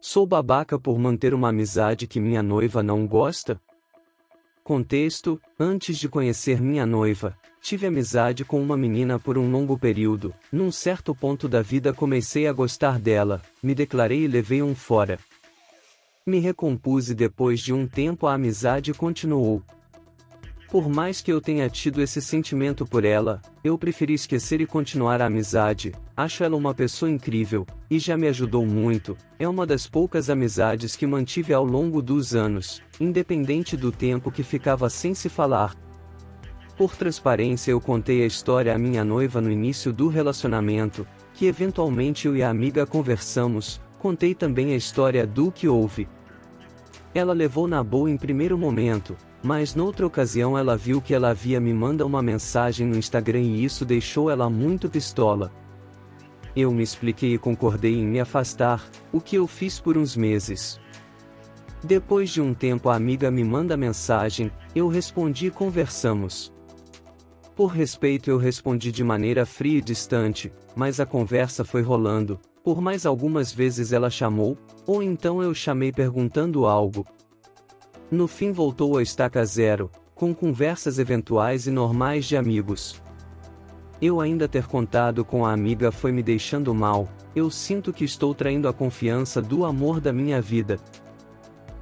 Sou babaca por manter uma amizade que minha noiva não gosta? Contexto: antes de conhecer minha noiva, tive amizade com uma menina por um longo período. Num certo ponto da vida comecei a gostar dela, me declarei e levei um fora. Me recompus e depois de um tempo a amizade continuou. Por mais que eu tenha tido esse sentimento por ela, eu preferi esquecer e continuar a amizade. Acho ela uma pessoa incrível, e já me ajudou muito. É uma das poucas amizades que mantive ao longo dos anos, independente do tempo que ficava sem se falar. Por transparência eu contei a história à minha noiva no início do relacionamento, que eventualmente eu e a amiga conversamos. Contei também a história do que houve. Ela levou na boa em primeiro momento, mas noutra ocasião ela viu que ela havia me mandado uma mensagem no Instagram e isso deixou ela muito pistola. Eu me expliquei e concordei em me afastar, o que eu fiz por uns meses. Depois de um tempo a amiga me manda mensagem, eu respondi e conversamos. Por respeito eu respondi de maneira fria e distante, mas a conversa foi rolando. Por mais algumas vezes ela chamou, ou então eu chamei perguntando algo. No fim voltou a estaca zero, com conversas eventuais e normais de amigos. Eu ainda ter contado com a amiga foi me deixando mal, eu sinto que estou traindo a confiança do amor da minha vida.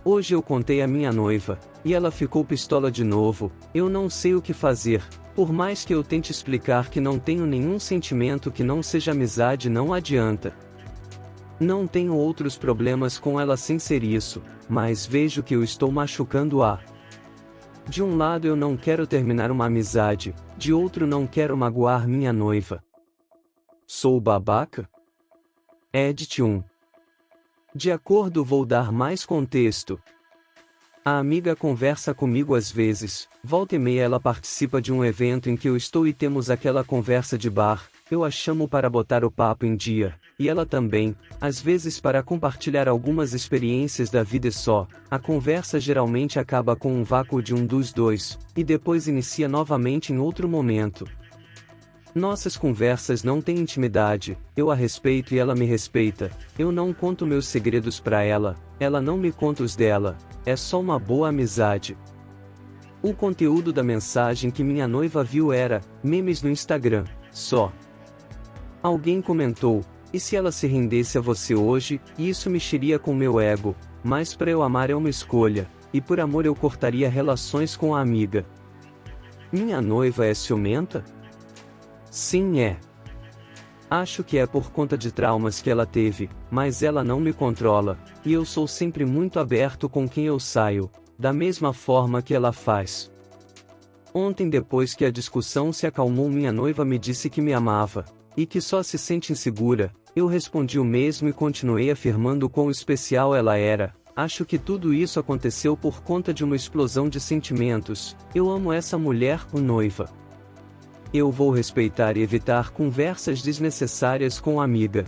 Hoje eu contei à minha noiva, e ela ficou pistola de novo. Eu não sei o que fazer, por mais que eu tente explicar que não tenho nenhum sentimento que não seja amizade, não adianta. Não tenho outros problemas com ela sem ser isso, mas vejo que eu estou machucando-a. De um lado eu não quero terminar uma amizade, de outro não quero magoar minha noiva. Sou babaca? Edit 1. De acordo, vou dar mais contexto. A amiga conversa comigo às vezes, volta e meia ela participa de um evento em que eu estou e temos aquela conversa de bar, eu a chamo para botar o papo em dia, e ela também, às vezes para compartilhar algumas experiências da vida e só. A conversa geralmente acaba com um vácuo de um dos dois, e depois inicia novamente em outro momento. Nossas conversas não têm intimidade, eu a respeito e ela me respeita, eu não conto meus segredos para ela, ela não me conta os dela, é só uma boa amizade. O conteúdo da mensagem que minha noiva viu era memes no Instagram, só. Alguém comentou: e se ela se rendesse a você hoje? E isso mexeria com meu ego, mas para eu amar é uma escolha, e por amor eu cortaria relações com a amiga. Minha noiva é ciumenta? Sim, é. Acho que é por conta de traumas que ela teve, mas ela não me controla, e eu sou sempre muito aberto com quem eu saio, da mesma forma que ela faz. Ontem, depois que a discussão se acalmou, minha noiva me disse que me amava, e que só se sente insegura. Eu respondi o mesmo e continuei afirmando quão especial ela era. Acho que tudo isso aconteceu por conta de uma explosão de sentimentos. Eu amo essa mulher, noiva. Eu vou respeitar e evitar conversas desnecessárias com a amiga.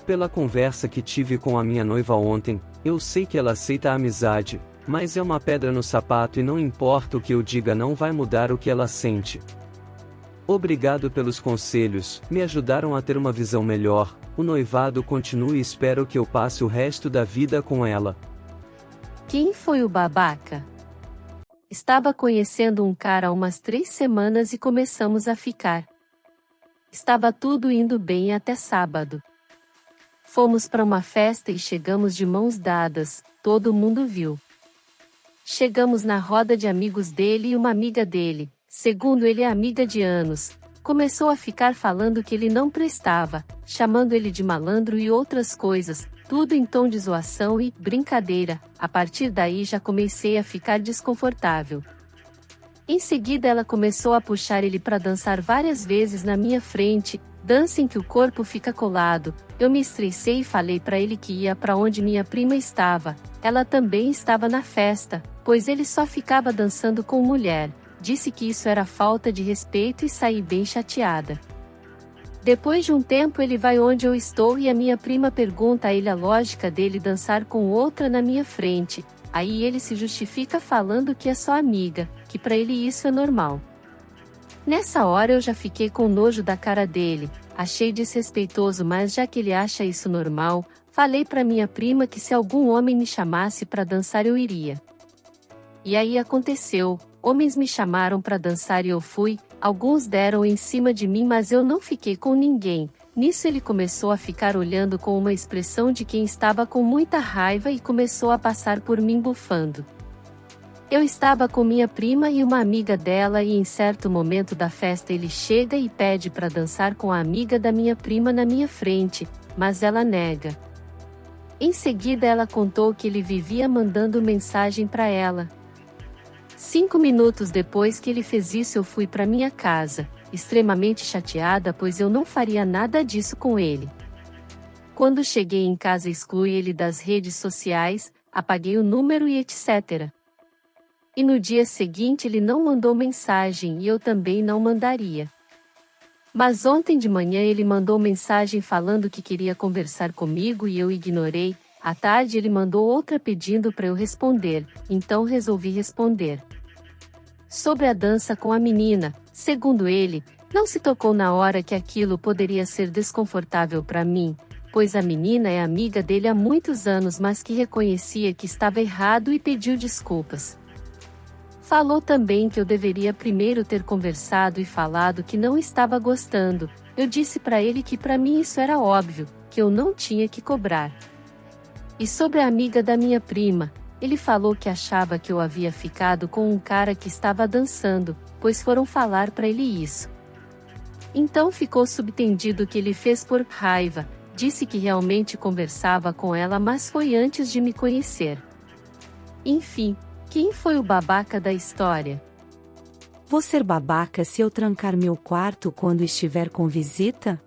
Pela conversa que tive com a minha noiva ontem, eu sei que ela aceita a amizade, mas é uma pedra no sapato e não importa o que eu diga, não vai mudar o que ela sente. Obrigado pelos conselhos, me ajudaram a ter uma visão melhor. O noivado continua e espero que eu passe o resto da vida com ela. Quem foi o babaca? Estava conhecendo um cara há umas 3 semanas e começamos a ficar. Estava tudo indo bem até sábado. Fomos para uma festa e chegamos de mãos dadas, todo mundo viu. Chegamos na roda de amigos dele e uma amiga dele, segundo ele é amiga de anos, começou a ficar falando que ele não prestava, chamando ele de malandro e outras coisas, tudo em tom de zoação e brincadeira. A partir daí já comecei a ficar desconfortável. Em seguida ela começou a puxar ele para dançar várias vezes na minha frente, dança em que o corpo fica colado. Eu me estressei e falei para ele que ia para onde minha prima estava. Ela também estava na festa, pois ele só ficava dançando com mulher. Disse que isso era falta de respeito e saí bem chateada. Depois de um tempo ele vai onde eu estou e a minha prima pergunta a ele a lógica dele dançar com outra na minha frente. Aí ele se justifica falando que é só amiga, que para ele isso é normal. Nessa hora eu já fiquei com nojo da cara dele, achei desrespeitoso, mas já que ele acha isso normal, Falei para minha prima que se algum homem me chamasse para dançar eu iria. E aí aconteceu, homens me chamaram para dançar e eu fui, alguns deram em cima de mim mas eu não fiquei com ninguém. Nisso ele começou a ficar olhando com uma expressão de quem estava com muita raiva e começou a passar por mim bufando. Eu estava com minha prima e uma amiga dela e em certo momento da festa ele chega e pede para dançar com a amiga da minha prima na minha frente, mas ela nega. Em seguida ela contou que ele vivia mandando mensagem para ela. 5 minutos depois que ele fez isso eu fui para minha casa, extremamente chateada pois eu não faria nada disso com ele. Quando cheguei em casa excluí ele das redes sociais, apaguei o número e etc. E no dia seguinte ele não mandou mensagem e eu também não mandaria. Mas ontem de manhã ele mandou mensagem falando que queria conversar comigo e eu ignorei. À tarde ele mandou outra pedindo para eu responder, então resolvi responder. Sobre a dança com a menina, segundo ele, não se tocou na hora que aquilo poderia ser desconfortável para mim, pois a menina é amiga dele há muitos anos mas que reconhecia que estava errado e pediu desculpas. Falou também que eu deveria primeiro ter conversado e falado que não estava gostando. Eu disse para ele que para mim isso era óbvio, que eu não tinha que cobrar. E sobre a amiga da minha prima, ele falou que achava que eu havia ficado com um cara que estava dançando, pois foram falar para ele isso. Então ficou subentendido que ele fez por raiva, disse que realmente conversava com ela mas foi antes de me conhecer. Enfim. Quem foi o babaca da história? Vou ser babaca se eu trancar meu quarto quando estiver com visita?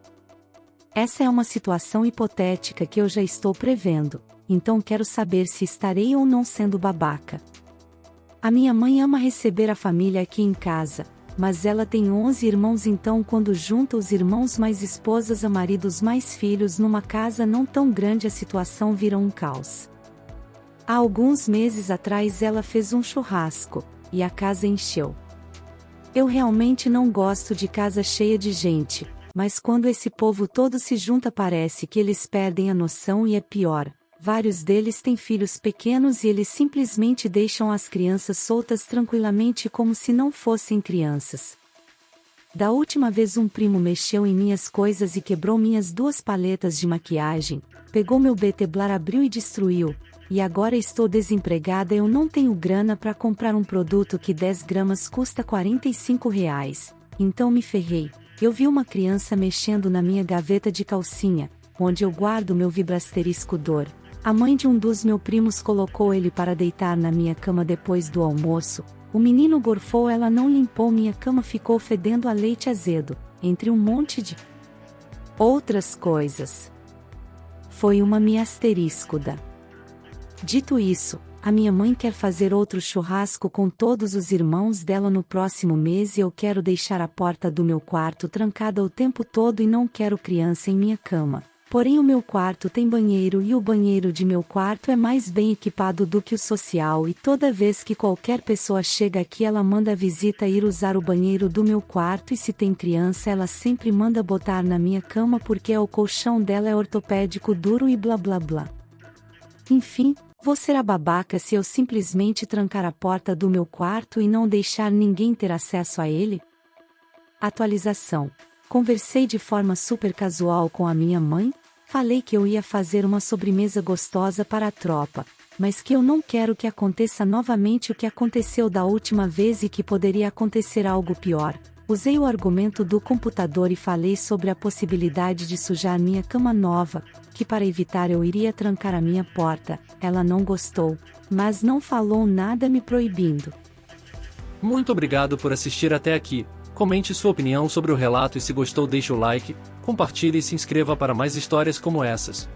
Essa é uma situação hipotética que eu já estou prevendo, então quero saber se estarei ou não sendo babaca. A minha mãe ama receber a família aqui em casa, mas ela tem 11 irmãos então quando junta os irmãos mais esposas a maridos mais filhos numa casa não tão grande a situação vira um caos. Há alguns meses atrás ela fez um churrasco, e a casa encheu. Eu realmente não gosto de casa cheia de gente, mas quando esse povo todo se junta parece que eles perdem a noção e é pior. Vários deles têm filhos pequenos e eles simplesmente deixam as crianças soltas tranquilamente como se não fossem crianças. Da última vez um primo mexeu em minhas coisas e quebrou minhas 2 paletas de maquiagem, pegou meu BT-Blar abriu e destruiu. E agora estou desempregada eu não tenho grana para comprar um produto que 10 gramas custa R$45, então me ferrei. Eu vi uma criança mexendo na minha gaveta de calcinha, onde eu guardo meu vibrasterisco Dor. A mãe de um dos meus primos colocou ele para deitar na minha cama depois do almoço, o menino gorfou ela não limpou minha cama ficou fedendo a leite azedo, entre um monte de outras coisas. Foi uma miasteriscoda. Dito isso, a minha mãe quer fazer outro churrasco com todos os irmãos dela no próximo mês e eu quero deixar a porta do meu quarto trancada o tempo todo e não quero criança em minha cama. Porém o meu quarto tem banheiro e o banheiro de meu quarto é mais bem equipado do que o social e toda vez que qualquer pessoa chega aqui ela manda a visita ir usar o banheiro do meu quarto e se tem criança ela sempre manda botar na minha cama porque o colchão dela é ortopédico duro e blá blá blá. Enfim. Vou ser a babaca se eu simplesmente trancar a porta do meu quarto e não deixar ninguém ter acesso a ele? Atualização. Conversei de forma super casual com a minha mãe, falei que eu ia fazer uma sobremesa gostosa para a tropa, mas que eu não quero que aconteça novamente o que aconteceu da última vez e que poderia acontecer algo pior. Usei o argumento do computador e falei sobre a possibilidade de sujar minha cama nova, que para evitar eu iria trancar a minha porta. Ela não gostou, mas não falou nada me proibindo. Muito obrigado por assistir até aqui. Comente sua opinião sobre o relato e se gostou deixe o like, compartilhe e se inscreva para mais histórias como essas.